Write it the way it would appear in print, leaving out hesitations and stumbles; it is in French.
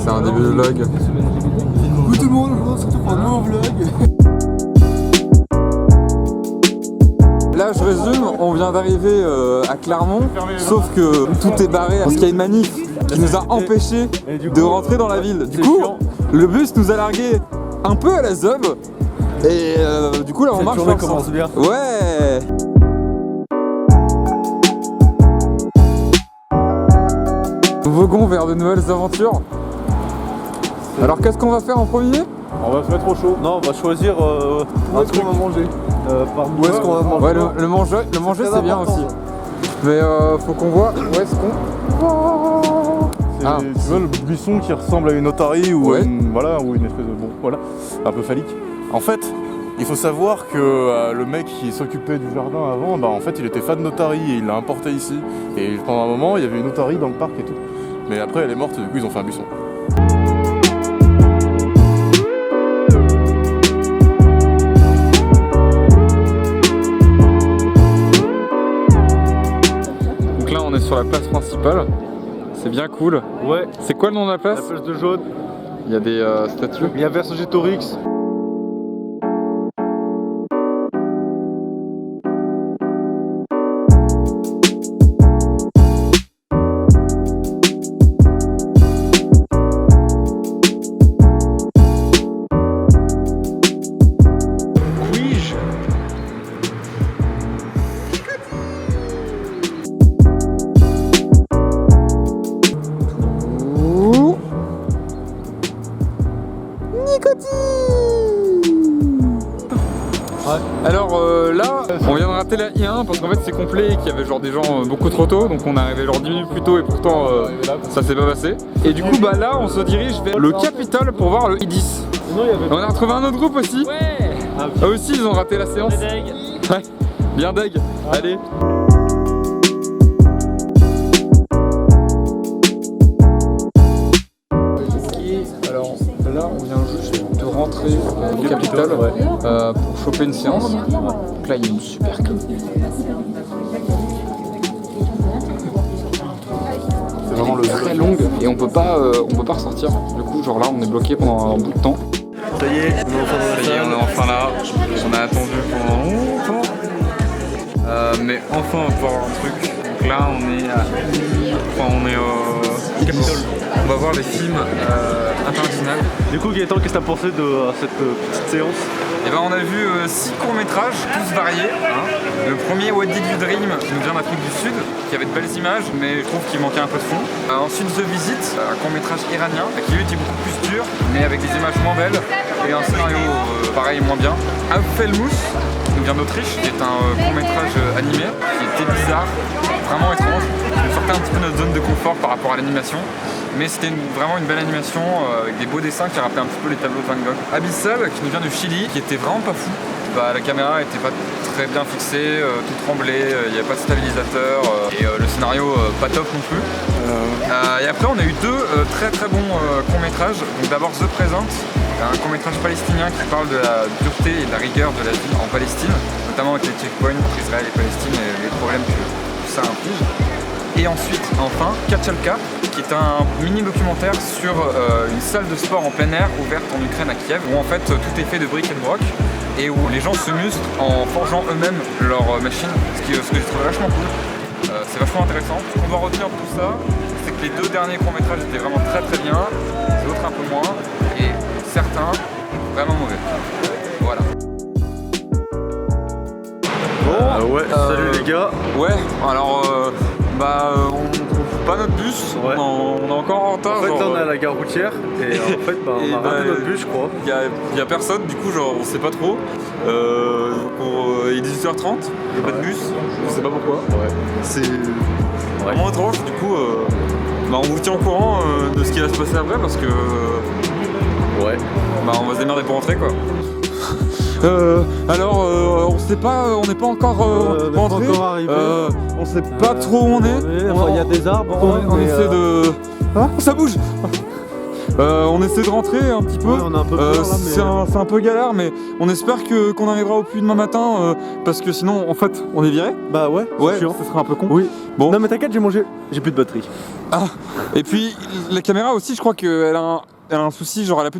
C'est un début de vlog. Coucou tout le monde, on se retrouve pour un nouveau vlog. Là je résume, on vient d'arriver à Clermont, sauf que tout est barré parce qu'il y a une manif qui nous a empêchés de rentrer dans la ville. Du coup, le bus nous a largué un peu à la zeub et du coup là on marche. La journée commence bien. Ouais. Nous voguons vers de nouvelles aventures. Alors qu'est-ce qu'on va faire en premier? On va se mettre au chaud. Non, on va choisir un truc à manger. Où est-ce qu'on va manger? Ouais, le manger c'est bien aussi. Mais faut qu'on voit où est-ce qu'on... Tu vois le buisson qui ressemble à une otarie ou ouais. ou une espèce de... Bon, voilà, un peu phallique. En fait, il faut savoir que le mec qui s'occupait du jardin avant, en fait il était fan d'otarie et il l'a importé ici. Et pendant un moment, il y avait une otarie dans le parc et tout. Mais après elle est morte et du coup ils ont fait un buisson. Donc là on est sur la place principale. C'est bien cool. Ouais. C'est quoi le nom de la place? La place de jaune. Il y a des statues. Il y a Vercingétorix. Alors là, on vient de rater la I1 parce qu'en fait c'est complet et qu'il y avait genre des gens beaucoup trop tôt, donc on est arrivé genre 10 minutes plus tôt et pourtant ça s'est pas passé. Et du coup bah là on se dirige vers le Capitole pour voir le I10. On a retrouvé un autre groupe aussi. Ouais. Eux aussi ils ont raté la séance. Ouais, bien deg. Allez. Alors là on vient juste de rentrer au Capitole pour choper une séance. Donc là il y a une super queue. C'est vraiment très longue et on peut pas ressortir. Du coup genre là on est bloqué pendant un bout de temps. Ça y est, On est enfin là. On a attendu pendant longtemps. Mais enfin on va pouvoir voir un truc. Donc là on est au Capitole. On va voir les films internationaux. Du coup Gaëtan, qu'est-ce que t'as pensé de cette petite séance? Et ben on a vu 6 courts-métrages, tous variés. Le premier, What Did You Dream, qui nous vient d'Afrique du Sud, qui avait de belles images, mais je trouve qu'il manquait un peu de fond. Ensuite The Visit, un court-métrage iranien, qui lui était beaucoup plus dur, mais avec des images moins belles, et un scénario pareil, moins bien. Apfelmus, qui nous vient d'Autriche, qui est un court-métrage animé, qui était bizarre, vraiment étrange. Il sortait un petit peu de notre zone de confort par rapport à l'animation. Mais c'était vraiment une belle animation avec des beaux dessins qui rappelaient un petit peu les tableaux de Van Gogh. Abyssal, qui nous vient du Chili, qui était vraiment pas fou. La caméra était pas très bien fixée, tout tremblait, il n'y avait pas de stabilisateur et le scénario pas top non plus. Et après on a eu deux très bons courts-métrages. Donc d'abord The Present, un court-métrage palestinien qui parle de la dureté et de la rigueur de la vie en Palestine, notamment avec les checkpoints entre Israël et Palestine et les problèmes que tout ça implique. Et ensuite, enfin, Kachalka, qui est un mini-documentaire sur une salle de sport en plein air ouverte en Ukraine à Kiev, où en fait tout est fait de briques et de broc, et où les gens se musclent en forgeant eux-mêmes leurs machines, ce que j'ai trouvé vachement cool. C'est vachement intéressant. Ce qu'on doit retenir de tout ça, c'est que les deux derniers courts-métrages étaient vraiment très bien, les autres un peu moins, et certains vraiment mauvais. Voilà. Bon, salut les gars. Ouais, alors on trouve pas notre bus, Ouais. on est encore en retard. En fait genre, là on est à la gare routière et en fait on a raté notre bus je crois. Il y a personne, du coup genre on sait pas trop. Il est 18h30, il n'y a pas de bus, je sais pas pourquoi. Ouais. C'est vraiment étrange, du coup on vous tient au courant de ce qui va se passer après parce que Ouais. on va se démerder pour rentrer quoi. On sait pas, on n'est pas encore rentré. On sait pas trop où on est. Il y a des arbres. On essaie de. Ah, ça bouge. On essaie de rentrer un petit peu. Ouais, on a un peu peur, là, mais... C'est un peu galère, mais on espère qu'on arrivera au puits demain matin parce que sinon, en fait, on est viré. Bah ouais. Ouais, chiant. ça serait un peu con. Oui. Bon. Non mais t'inquiète, j'ai mangé. J'ai plus de batterie. Ah, et puis la caméra aussi, je crois qu'elle a un souci, genre elle a plus de